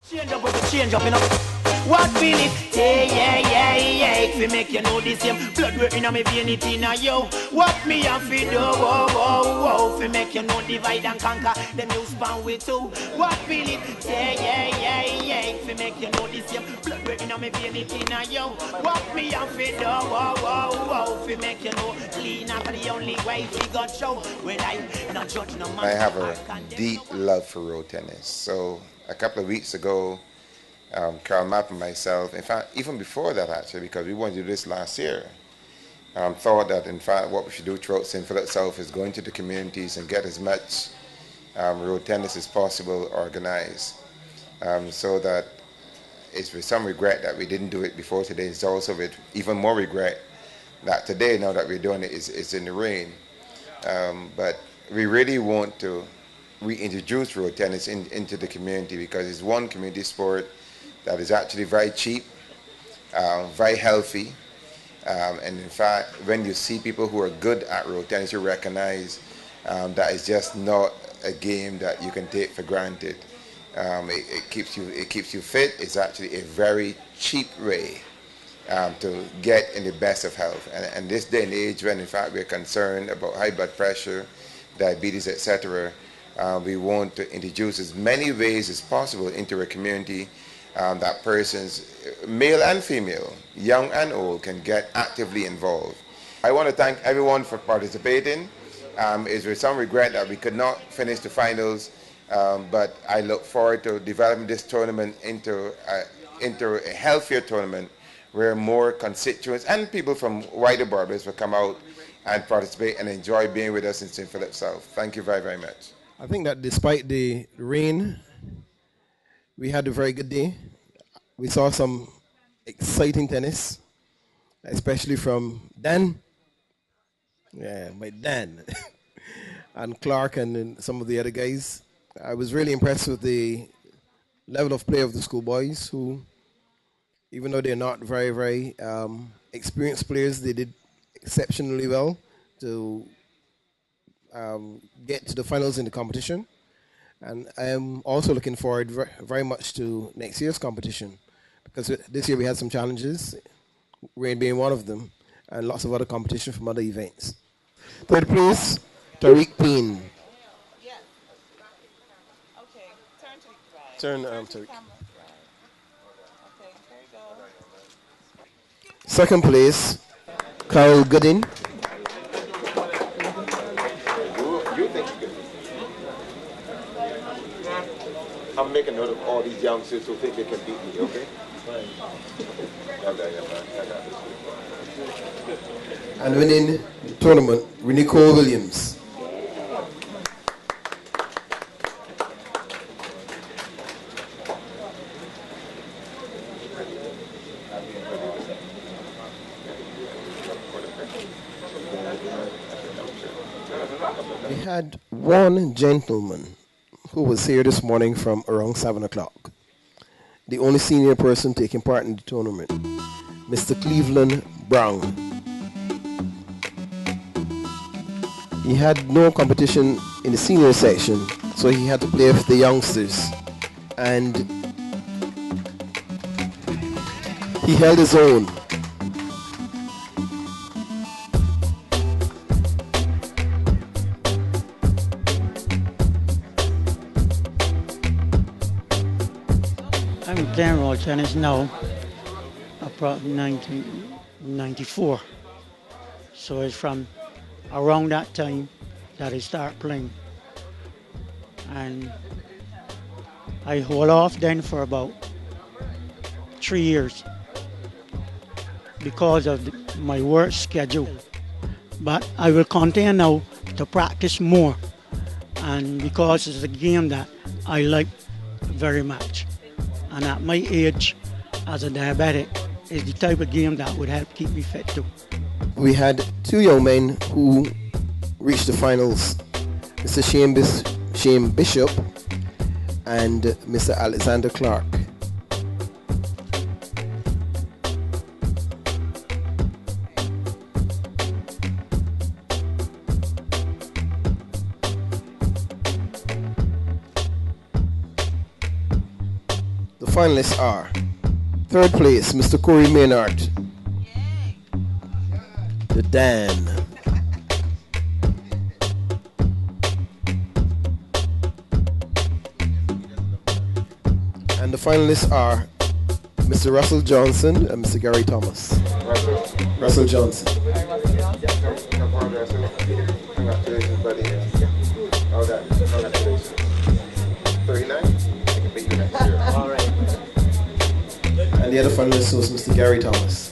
Change up, you know. What feel it? Yeah. Fi make you know the same blood work inna me vein it inna you. What me a fi do? Fi make you know divide and conquer. Them you span with two. What feel it? Yeah. Fi make you know the same blood work inna me vein it inna you. What me a fi do? Fi make you know clean up the only way fi got show. Well I not judge no man. I have a deep love for road tennis. So a couple of weeks ago, Carl Mapp and myself, in fact, even before that actually, because we wanted to do this last year, thought that in fact what we should do throughout St. Philip South is go into the communities and get as much road tennis as possible organized. So that it's with some regret that we didn't do it before today. It's also with even more regret that today, now that we're doing it, is in the rain. But we really want to reintroduce road tennis into the community because it's one community sport that is actually very cheap, very healthy, and in fact, when you see people who are good at road tennis, you recognize that it's just not a game that you can take for granted. It keeps you fit. It's actually a very cheap way to get in the best of health. And this day and age, when in fact we're concerned about high blood pressure, diabetes, etc., we want to introduce as many ways as possible into a community that persons, male and female, young and old, can get actively involved. I want to thank everyone for participating. It's with some regret that we could not finish the finals, but I look forward to developing this tournament into a healthier tournament where more constituents and people from wider borders will come out and participate and enjoy being with us in St. Philip South. Thank you very, very much. I think that despite the rain, we had a very good day. We saw some exciting tennis, especially from Dan. Yeah, my Dan. And Clark and some of the other guys. I was really impressed with the level of play of the schoolboys who, even though they're not very, very experienced players, they did exceptionally well to get to the finals in the competition. And I am also looking forward very much to next year's competition because this year we had some challenges, rain being one of them, and lots of other competition from other events. Third place, Tariq Payne. Yeah. Okay, turn to the right. Turn to Tariq. the camera. Okay, there you go. Second place, Kyle Goodin. I'm making note of all these youngsters who think they can beat me, okay? And winning the tournament, Nicole Williams. We had one gentleman who was here this morning from around 7 o'clock. The only senior person taking part in the tournament, Mr. Cleveland Brown. He had no competition in the senior section, so he had to play with the youngsters. And he held his own. I'm playing road tennis now, approximately 1994. So it's from around that time that I start playing. And I hold off then for about 3 years because of my work schedule. But I will continue now to practice more, and because it's a game that I like very much. And at my age, as a diabetic, is the type of game that would help keep me fit too. We had two young men who reached the finals, Mr. Shane Bishop and Mr. Alexander Clark. The finalists are third place, Mr. Corey Maynard, the Dan. And the finalists are Mr. Russell Johnson and Mr. Gary Thomas. Russell Johnson. Congratulations, buddy. All that. Congratulations. 39? I can beat you next year. All right. And the other finalist was Mr. Gary Thomas.